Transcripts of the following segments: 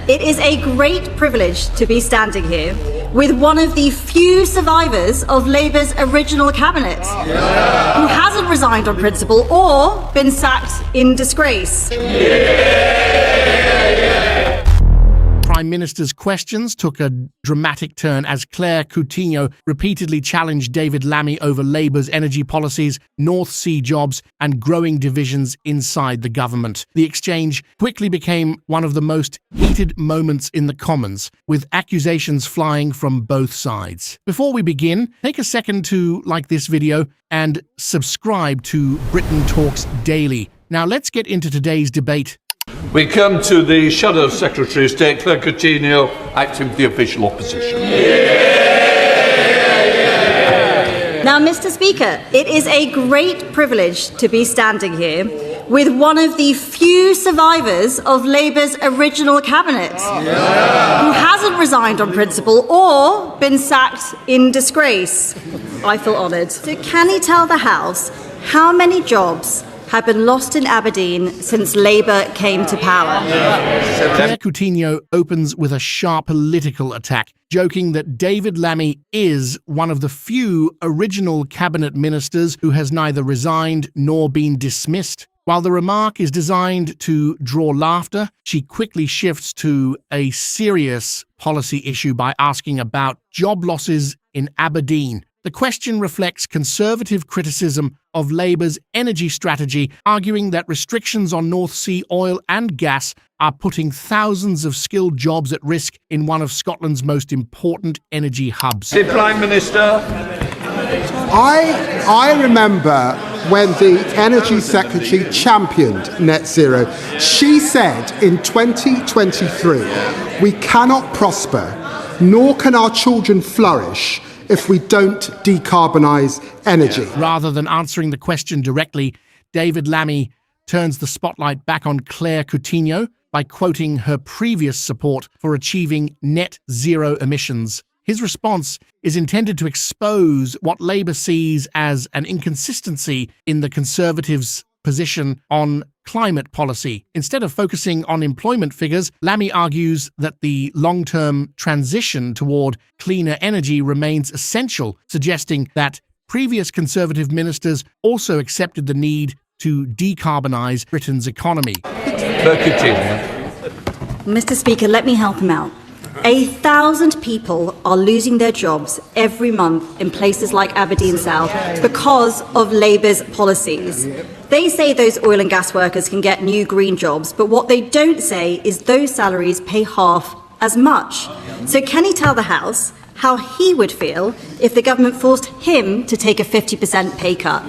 it is a great privilege to be standing here with one of the few survivors of Labour's original cabinet, who hasn't resigned on principle or been sacked in disgrace. Prime Minister's questions took a dramatic turn as Claire Coutinho repeatedly challenged David Lammy over Labour's energy policies, North Sea jobs, and growing divisions inside the government. The exchange quickly became one of the most heated moments in the Commons, with accusations flying from both sides. Before we begin, take a second to like this video and subscribe to Britain Talks Daily. Now let's get into today's debate. We come to the Shadow Secretary of State, Claire Coutinho, acting for the official opposition. Now, Mr. Speaker, it is a great privilege to be standing here with one of the few survivors of Labour's original cabinet, who hasn't resigned on principle or been sacked in disgrace. I feel honoured. So can he tell the House how many jobs have been lost in Aberdeen since Labour came to power? Claire Coutinho opens with a sharp political attack, joking that David Lammy is one of the few original cabinet ministers who has neither resigned nor been dismissed. While the remark is designed to draw laughter, she quickly shifts to a serious policy issue by asking about job losses in Aberdeen. The question reflects Conservative criticism of Labour's energy strategy, arguing that restrictions on North Sea oil and gas are putting thousands of skilled jobs at risk in one of Scotland's most important energy hubs. The Prime Minister. I remember when the Energy Secretary championed net zero. She said in 2023, we cannot prosper, nor can our children flourish if we don't decarbonise energy. Rather than answering the question directly, David Lammy turns the spotlight back on Claire Coutinho by quoting her previous support for achieving net zero emissions. His response is intended to expose what Labour sees as an inconsistency in the Conservatives' position on climate policy. Instead of focusing on employment figures, Lammy argues that the long-term transition toward cleaner energy remains essential, suggesting that previous Conservative ministers also accepted the need to decarbonise Britain's economy. Mr. Speaker, let me help him out. 1,000 people are losing their jobs every month in places like Aberdeen South because of Labour's policies. They say those oil and gas workers can get new green jobs, but what they don't say is those salaries pay half as much. So can he tell the House how he would feel if the government forced him to take a 50% pay cut?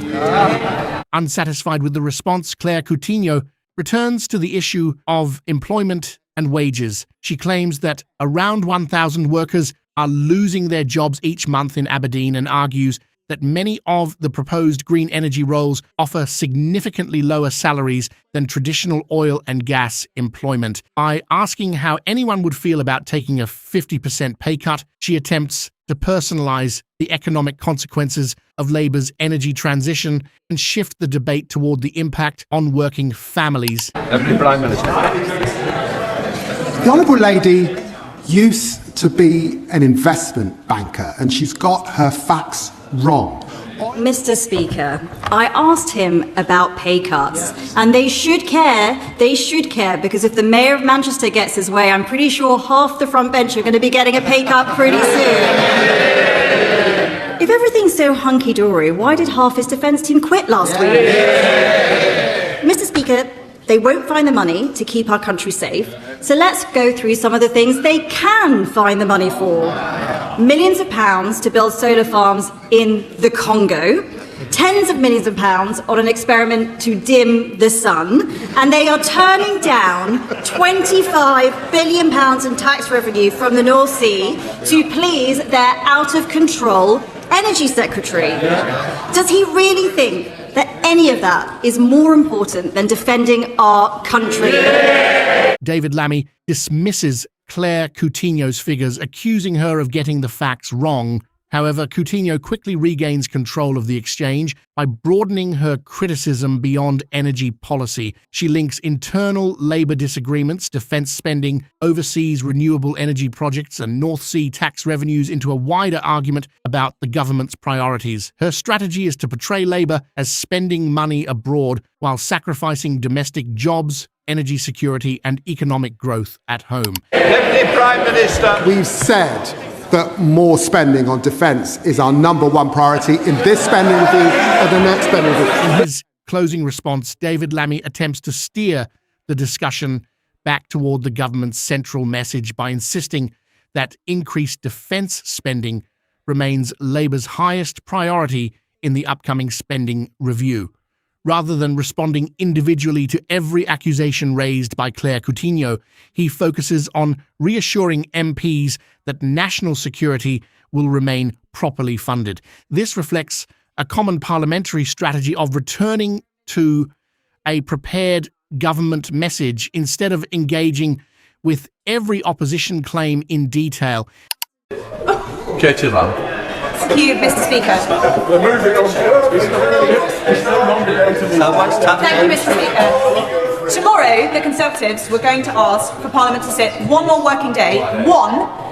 Unsatisfied with the response, Claire Coutinho returns to the issue of employment and wages. She claims that around 1,000 workers are losing their jobs each month in Aberdeen and argues that many of the proposed green energy roles offer significantly lower salaries than traditional oil and gas employment. By asking how anyone would feel about taking a 50% pay cut, she attempts to personalise the economic consequences of Labour's energy transition and shift the debate toward the impact on working families. Deputy Prime Minister. The Honourable Lady used to be an investment banker, and she's got her facts wrong. Mr. Speaker, I asked him about pay cuts, and they should care, because if the Mayor of Manchester gets his way, I'm pretty sure half the front bench are going to be getting a pay cut pretty soon. If everything's so hunky-dory, why did half his defence team quit last week? Mr. Speaker, they won't find the money to keep our country safe, so let's go through some of the things they can find the money for. Millions of pounds to build solar farms in the Congo, tens of millions of pounds on an experiment to dim the sun, and they are turning down £25 billion in tax revenue from the North Sea to please their out-of-control Energy Secretary. Does he really think that any of that is more important than defending our country? David Lammy dismisses Claire Coutinho's figures, accusing her of getting the facts wrong. However, Coutinho quickly regains control of the exchange by broadening her criticism beyond energy policy. She links internal Labour disagreements, defence spending, overseas renewable energy projects and North Sea tax revenues into a wider argument about the government's priorities. Her strategy is to portray Labour as spending money abroad while sacrificing domestic jobs, energy security and economic growth at home. Deputy Prime Minister. We've said that more spending on defence is our number one priority in this spending review and the next spending review. In his closing response, David Lammy attempts to steer the discussion back toward the government's central message by insisting that increased defence spending remains Labour's highest priority in the upcoming spending review. Rather than responding individually to every accusation raised by Claire Coutinho, he focuses on reassuring MPs that national security will remain properly funded. This reflects a common parliamentary strategy of returning to a prepared government message instead of engaging with every opposition claim in detail. Katie Lamb. Thank you, Mr. Speaker. Thank you, Mr. Speaker. Tomorrow, the Conservatives were going to ask for Parliament to sit one more working day,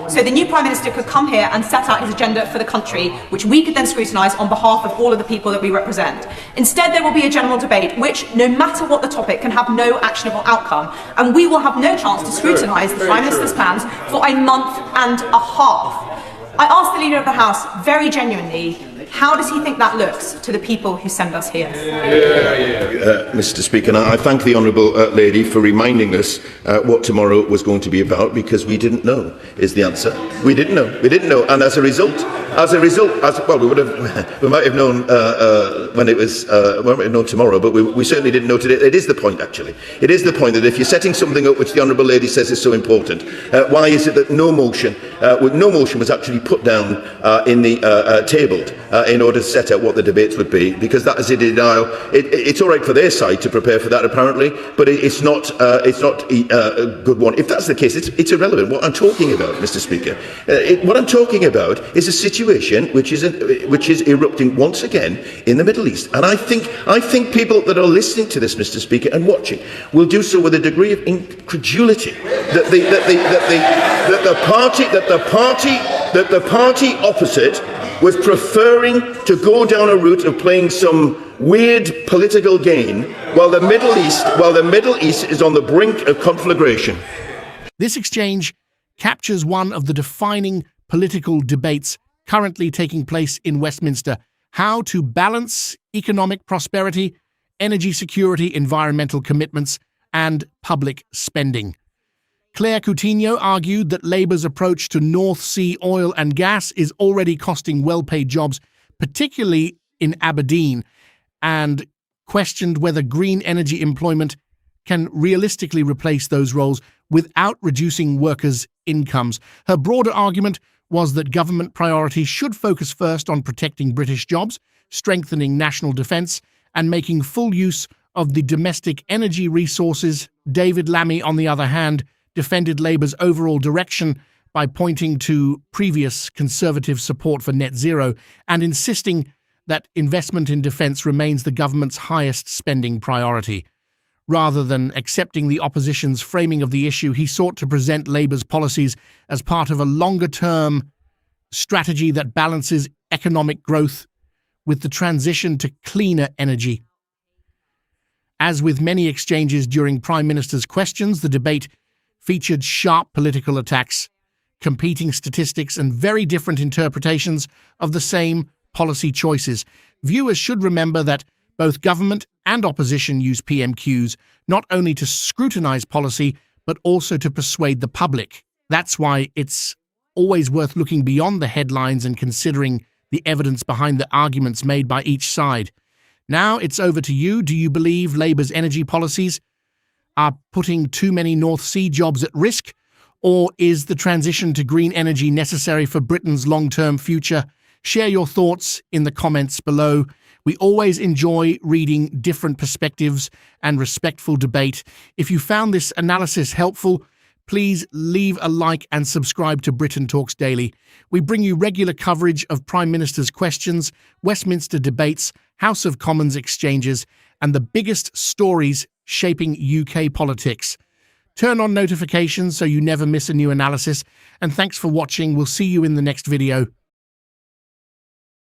so the new Prime Minister could come here and set out his agenda for the country, which we could then scrutinise on behalf of all of the people that we represent. Instead, there will be a general debate, which, no matter what the topic, can have no actionable outcome, and we will have no chance to scrutinise the Prime Minister's plans for a month and a half. I asked the Leader of the House very genuinely, how does he think that looks to the people who send us here? Mr. Speaker, and I thank the Honourable Lady for reminding us what tomorrow was going to be about, because we didn't know, is the answer. We didn't know, and as a result, we might have known when it was, we might have known tomorrow, but we certainly didn't know today. It is the point, actually. It is the point that if you're setting something up which the Honourable Lady says is so important, why is it that no motion was actually put down in the tabled in order to set out what the debates would be? Because that is a denial. It's all right for their side to prepare for that, apparently, but it's not a good one. If that's the case, it's irrelevant. What I'm talking about, Mr. Speaker, what I'm talking about is a situation which is erupting once again in the Middle East, and I think people that are listening to this, Mr. Speaker, and watching, will do so with a degree of incredulity that the party opposite was preferring to go down a route of playing some weird political game while the Middle East is on the brink of conflagration. This exchange captures one of the defining political debates currently taking place in Westminster: how to balance economic prosperity, energy security, environmental commitments, and public spending. Claire Coutinho argued that Labour's approach to North Sea oil and gas is already costing well-paid jobs, particularly in Aberdeen, and questioned whether green energy employment can realistically replace those roles without reducing workers' incomes. Her broader argument was that government priorities should focus first on protecting British jobs, strengthening national defence, and making full use of the domestic energy resources. David Lammy, on the other hand, defended Labour's overall direction by pointing to previous Conservative support for net zero and insisting that investment in defence remains the government's highest spending priority. Rather than accepting the opposition's framing of the issue, he sought to present Labour's policies as part of a longer-term strategy that balances economic growth with the transition to cleaner energy. As with many exchanges during Prime Minister's questions, the debate featured sharp political attacks, competing statistics, and very different interpretations of the same policy choices. Viewers should remember that both government and opposition use PMQs not only to scrutinise policy, but also to persuade the public. That's why it's always worth looking beyond the headlines and considering the evidence behind the arguments made by each side. Now it's over to you. Do you believe Labour's energy policies are putting too many North Sea jobs at risk? Or is the transition to green energy necessary for Britain's long-term future? Share your thoughts in the comments below. We always enjoy reading different perspectives and respectful debate. If you found this analysis helpful, please leave a like and subscribe to Britain Talks Daily. We bring you regular coverage of Prime Minister's questions, Westminster debates, House of Commons exchanges, and the biggest stories shaping UK politics. Turn on notifications so you never miss a new analysis, and thanks for watching. We'll see you in the next video.